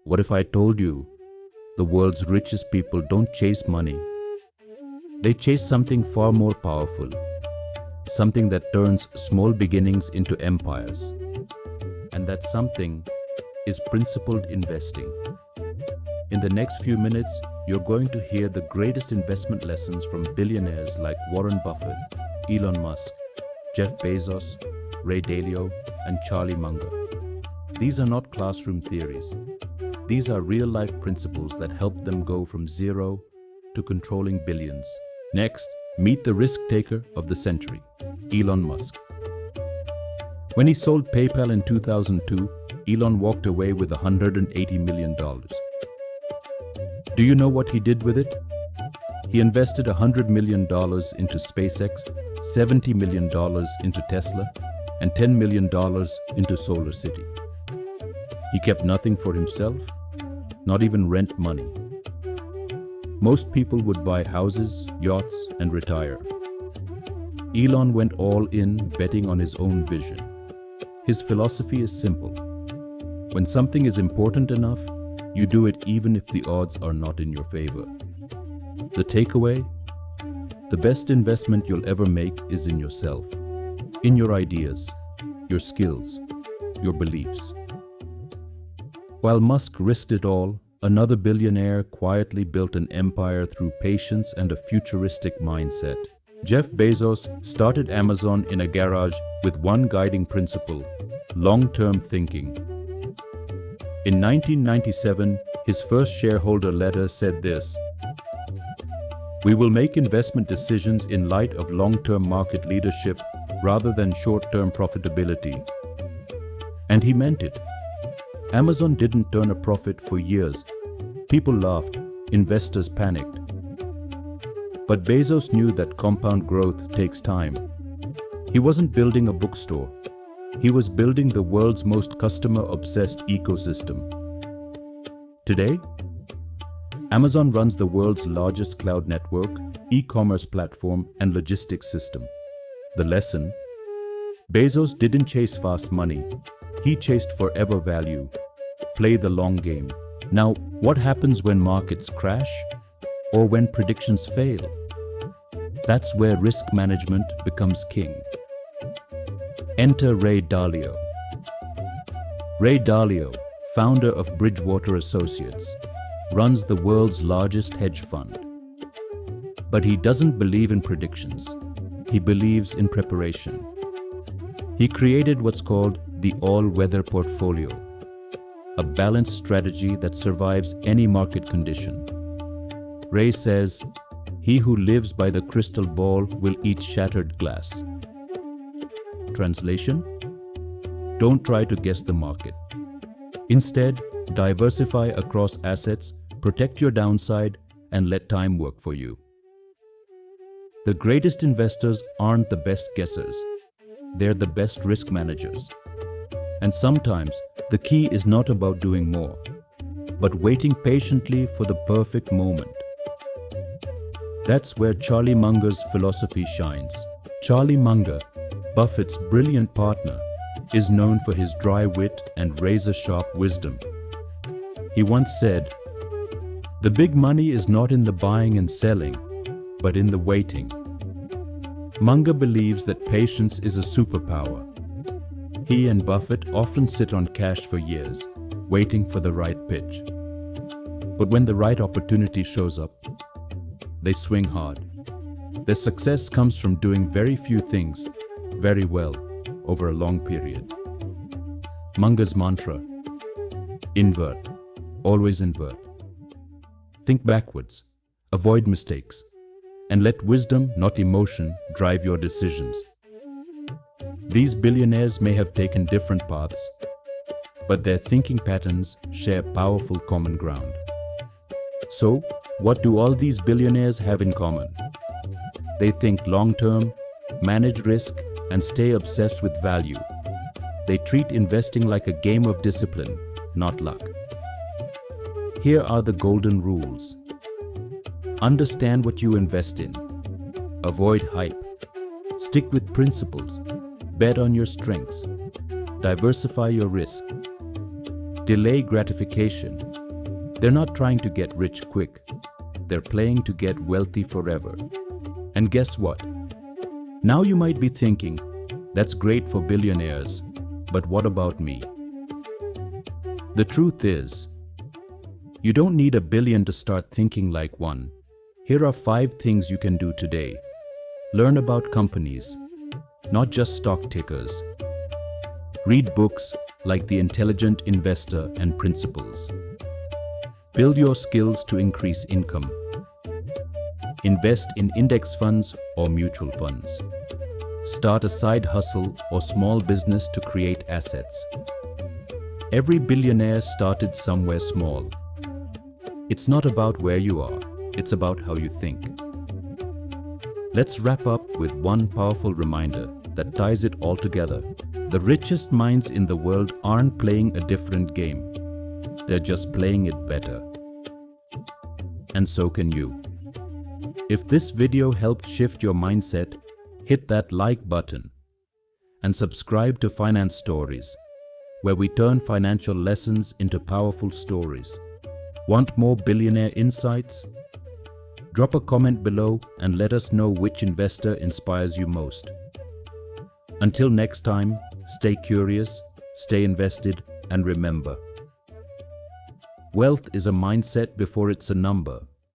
What if I told you the world's richest people don't chase money? They chase something far more powerful, something that turns small beginnings into empires. And that something is principled investing. In the next few minutes, you're going to hear the greatest investment lessons from billionaires like Warren Buffett, Elon Musk, Jeff Bezos, Ray Dalio, and Charlie Munger. These are not classroom theories. These are real-life principles that help them go from zero to controlling billions. Next, meet the risk-taker of the century, Elon Musk. When he sold PayPal in 2002, Elon walked away with $180 million. Do you know what he did with it? He invested $100 million into SpaceX, $70 million into Tesla, and $10 million into Solar City. He kept nothing for himself, not even rent money. Most people would buy houses, yachts, and retire. Elon went all in, betting on his own vision. His philosophy is simple. When something is important enough, you do it even if the odds are not in your favor. The takeaway? The best investment you'll ever make is in yourself, in your ideas, your skills, your beliefs. While Musk risked it all, another billionaire quietly built an empire through patience and a futuristic mindset. Jeff Bezos started Amazon in a garage with one guiding principle: long-term thinking. In 1997, his first shareholder letter said this: "We will make investment decisions in light of long-term market leadership rather than short-term profitability." And he meant it. Amazon didn't turn a profit for years. People laughed, investors panicked. But Bezos knew that compound growth takes time. He wasn't building a bookstore. He was building the world's most customer-obsessed ecosystem. Today, Amazon runs the world's largest cloud network, e-commerce platform, and logistics system. The lesson? Bezos didn't chase fast money. He chased forever value. Play the long game. Now, what happens when markets crash? Or when predictions fail? That's where risk management becomes king. Enter Ray Dalio. Ray Dalio, founder of Bridgewater Associates, runs the world's largest hedge fund. But he doesn't believe in predictions. He believes in preparation. He created what's called the all-weather portfolio, a balanced strategy that survives any market condition. Ray says, "He who lives by the crystal ball will eat shattered glass." Translation? Don't try to guess the market. Instead, diversify across assets, protect your downside, and let time work for you. The greatest investors aren't the best guessers. They're the best risk managers. And sometimes, the key is not about doing more, but waiting patiently for the perfect moment. That's where Charlie Munger's philosophy shines. Charlie Munger, Buffett's brilliant partner, is known for his dry wit and razor-sharp wisdom. He once said, "The big money is not in the buying and selling, but in the waiting." Munger believes that patience is a superpower. He and Buffett often sit on cash for years, waiting for the right pitch. But when the right opportunity shows up, they swing hard. Their success comes from doing very few things very well over a long period. Munger's mantra: invert, always invert. Think backwards, avoid mistakes, and let wisdom, not emotion, drive your decisions. These billionaires may have taken different paths, but their thinking patterns share powerful common ground. So, what do all these billionaires have in common? They think long-term, manage risk, and stay obsessed with value. They treat investing like a game of discipline, not luck. Here are the golden rules. Understand what you invest in. Avoid hype. Stick with principles. Bet on your strengths. Diversify your risk. delay gratification. They're not trying to get rich quick. They're playing to get wealthy forever. And guess what? Now you might be thinking, that's great for billionaires, but what about me? The truth is, you don't need $1 billion to start thinking like one. Here are 5 things you can do today. Learn about companies, not just stock tickers. Read books like The Intelligent Investor and Principles. Build your skills to increase income. Invest in index funds or mutual funds. Start a side hustle or small business to create assets. Every billionaire started somewhere small. It's not about where you are, it's about how you think. Let's wrap up with one powerful reminder that ties it all together. The richest minds in the world aren't playing a different game. They're just playing it better. And so can you. If this video helped shift your mindset, hit that like button and subscribe to Finance Stories, where we turn financial lessons into powerful stories. Want more billionaire insights? Drop a comment below and let us know which investor inspires you most. Until next time, stay curious, stay invested, and remember, wealth is a mindset before it's a number.